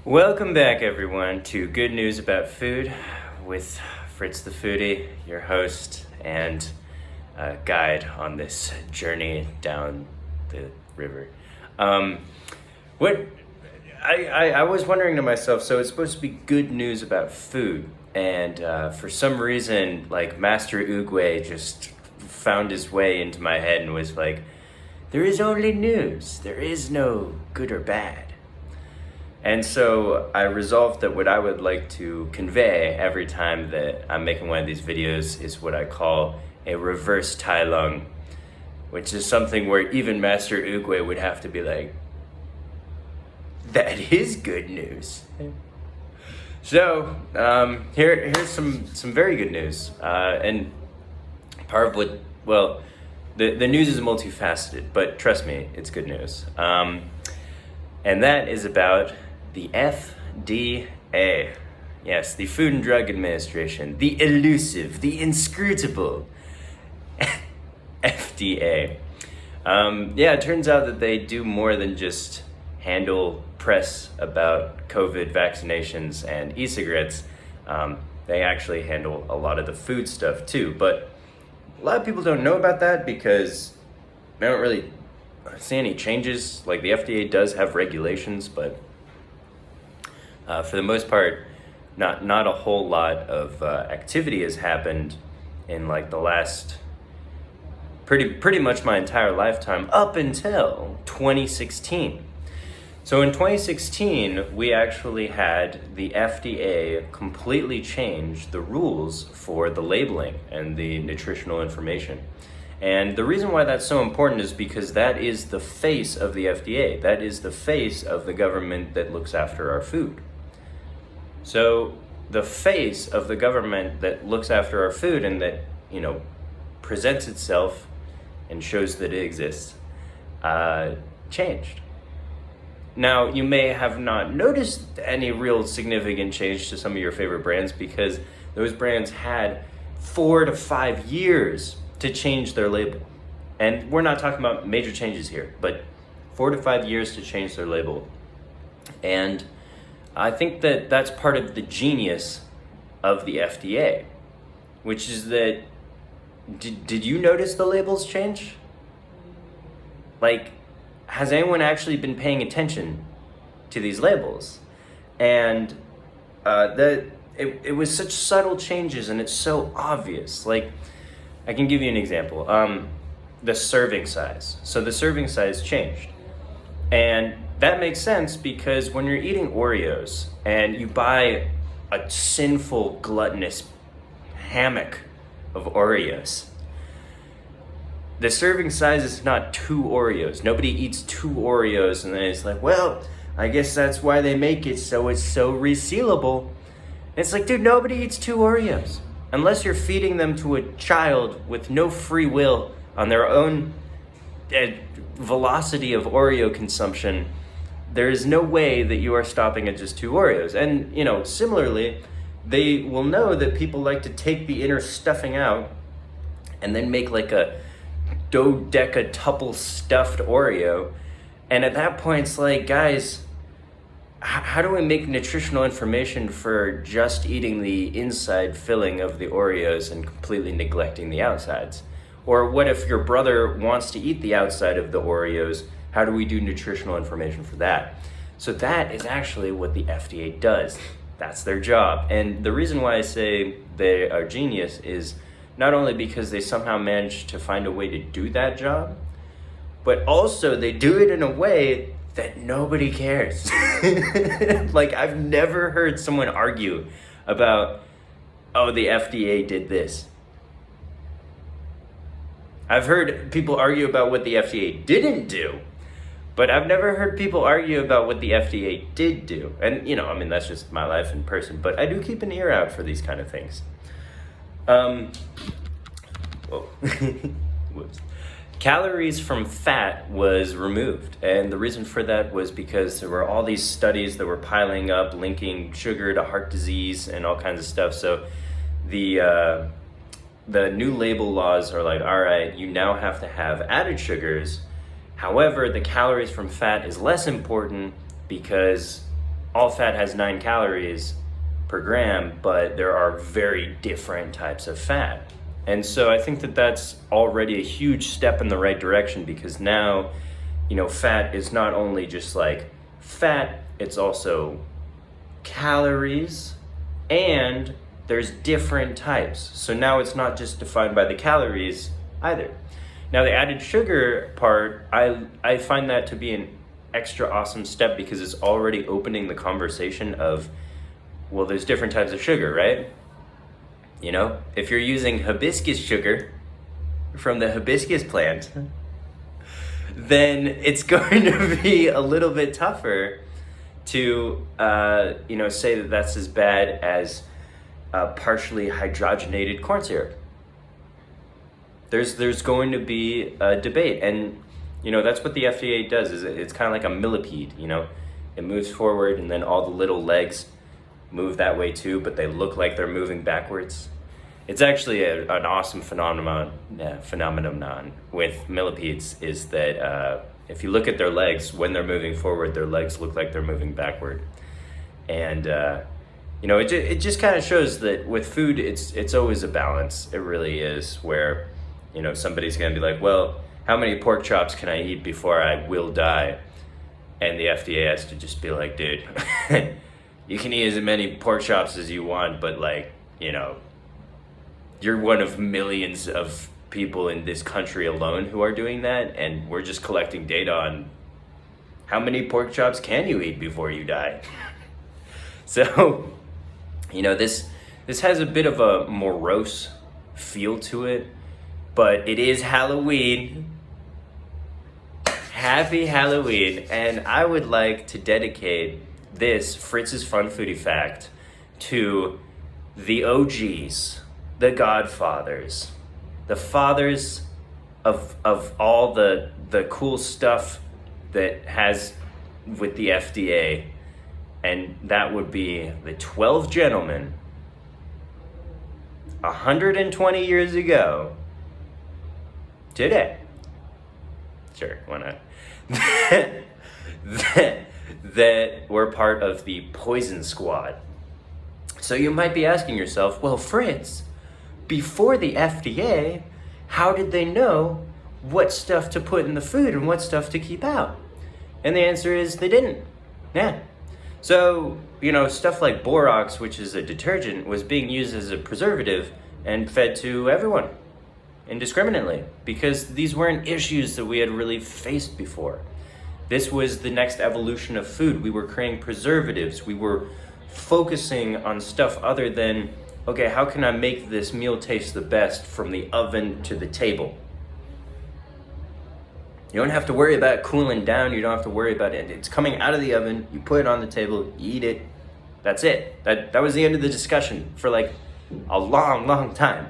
Welcome back, everyone, to Good News About Food with Fritz the Foodie, your host and guide on this journey down the river. I was wondering to myself, so it's supposed to be good news about food, and for some reason, like Master Oogway just found his way into my head and was like, there is only news, there is no good or bad. And so I resolved that what I would like to convey every time that I'm making one of these videos is what I call a reverse Tai Lung, which is something where even Master Oogway would have to be like, that is good news. So here's some very good news. And part of what, well, the news is multifaceted, but trust me, it's good news. And that is about the FDA. Yes, the Food and Drug Administration, the elusive, the inscrutable FDA. It turns out that they do more than just handle press about COVID vaccinations and e-cigarettes. They actually handle a lot of the food stuff too, but a lot of people don't know about that because they don't really see any changes. Like the FDA does have regulations, but for the most part, not a whole lot of activity has happened in like the last pretty much my entire lifetime up until 2016. So in 2016, we actually had the FDA completely change the rules for the labeling and the nutritional information. And the reason why that's so important is because that is the face of the FDA. That is the face of the government that looks after our food. So the face of the government that looks after our food and that, presents itself and shows that it exists, changed. Now, you may have not noticed any real significant change to some of your favorite brands because those brands had 4 to 5 years to change their label. And we're not talking about major changes here, but 4 to 5 years to change their label. And I think that that's part of the genius of the FDA, which is that, did you notice the labels change? Like, has anyone actually been paying attention to these labels? And it was such subtle changes and it's so obvious. Like, I can give you an example. The serving size. So the serving size changed. And that makes sense because when you're eating Oreos and you buy a sinful, gluttonous hammock of Oreos, the serving size is not 2 Oreos. Nobody eats 2 Oreos and then it's like, well, I guess that's why they make it so it's so resealable. It's like, dude, nobody eats 2 Oreos. Unless you're feeding them to a child with no free will on their own velocity of Oreo consumption, there is no way that you are stopping at just 2 Oreos. And, similarly, they will know that people like to take the inner stuffing out and then make like a dodeca-tuple stuffed Oreo. And at that point, it's like, guys, how do we make nutritional information for just eating the inside filling of the Oreos and completely neglecting the outsides? Or what if your brother wants to eat the outside of the Oreos? How do we do nutritional information for that? So that is actually what the FDA does. That's their job. And the reason why I say they are genius is not only because they somehow managed to find a way to do that job, but also they do it in a way that nobody cares. Like, I've never heard someone argue about, oh, the FDA did this. I've heard people argue about what the FDA didn't do, but I've never heard people argue about what the FDA did do. And, that's just my life in person, but I do keep an ear out for these kind of things. Whoops. Calories from fat was removed, and the reason for that was because there were all these studies that were piling up linking sugar to heart disease and all kinds of stuff. So the new label laws are like, all right, you now have to have added sugars. However, the calories from fat is less important because all fat has 9 calories per gram, but there are very different types of fat. And so I think that that's already a huge step in the right direction, because now, fat is not only just like fat, it's also calories, and there's different types. So now it's not just defined by the calories either. Now the added sugar part, I find that to be an extra awesome step, because it's already opening the conversation of, well, there's different types of sugar, right? If you're using hibiscus sugar from the hibiscus plant, then it's going to be a little bit tougher to, say that that's as bad as partially hydrogenated corn syrup. There's going to be a debate, and that's what the FDA does. Is it's kind of like a millipede. It moves forward, and then all the little legs move that way too, but they look like they're moving backwards. It's actually an awesome phenomenon with millipedes, is that if you look at their legs, when they're moving forward, their legs look like they're moving backward. And it just kind of shows that with food, it's always a balance. It really is, where somebody's gonna be like, well, how many pork chops can I eat before I will die? And the FDA has to just be like, dude, you can eat as many pork chops as you want, but you're one of millions of people in this country alone who are doing that, and we're just collecting data on how many pork chops can you eat before you die. So, this has a bit of a morose feel to it, but it is Halloween. Happy Halloween. And I would like to dedicate this Fritz's Fun Foodie Fact to the OGs, the Godfathers, the fathers of all the cool stuff that has with the FDA, and that would be the 12 gentlemen 120 years ago today. Sure, why not? that were part of the Poison Squad. So you might be asking yourself, well, Fritz, before the FDA, how did they know what stuff to put in the food and what stuff to keep out? And the answer is they didn't. Yeah. So, stuff like borax, which is a detergent, was being used as a preservative and fed to everyone indiscriminately, because these weren't issues that we had really faced before. This was the next evolution of food. We were creating preservatives. We were focusing on stuff other than, okay, how can I make this meal taste the best from the oven to the table? You don't have to worry about it cooling down. You don't have to worry about it. It's coming out of the oven. You put it on the table, you eat it. That's it. That was the end of the discussion for like a long, long time.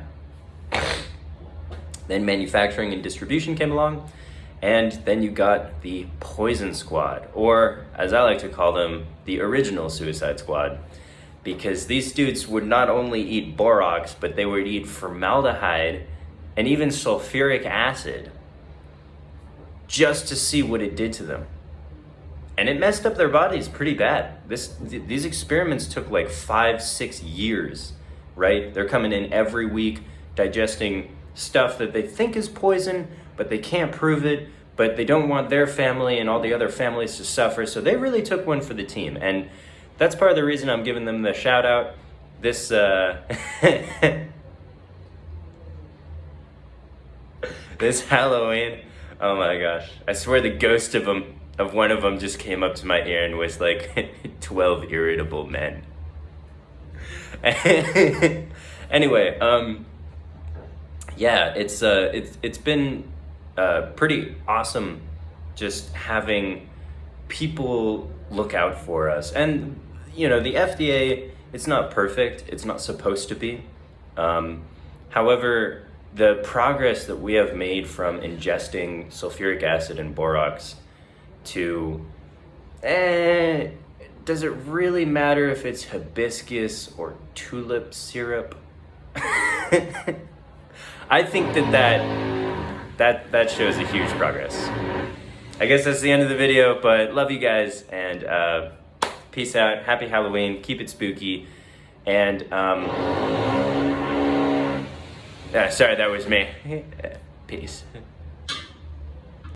Then manufacturing and distribution came along, and then you got the Poison Squad, or as I like to call them, the original Suicide Squad, because these dudes would not only eat borax, but they would eat formaldehyde and even sulfuric acid just to see what it did to them. And it messed up their bodies pretty bad. These experiments took like 5-6 years, right? They're coming in every week, digesting stuff that they think is poison, but they can't prove it, but they don't want their family and all the other families to suffer. So they really took one for the team. And that's part of the reason I'm giving them the shout out. This, this Halloween, oh my gosh. I swear the ghost of one of them just came up to my ear and was like, 12 irritable men. Anyway, yeah, it's been pretty awesome just having people look out for us. And, the FDA, it's not perfect. It's not supposed to be. However, the progress that we have made from ingesting sulfuric acid and borax to, does it really matter if it's hibiscus or tulip syrup? I think that shows a huge progress. I guess that's the end of the video, but love you guys, and Peace out. Happy Halloween. Keep it spooky. And, sorry, that was me. Peace.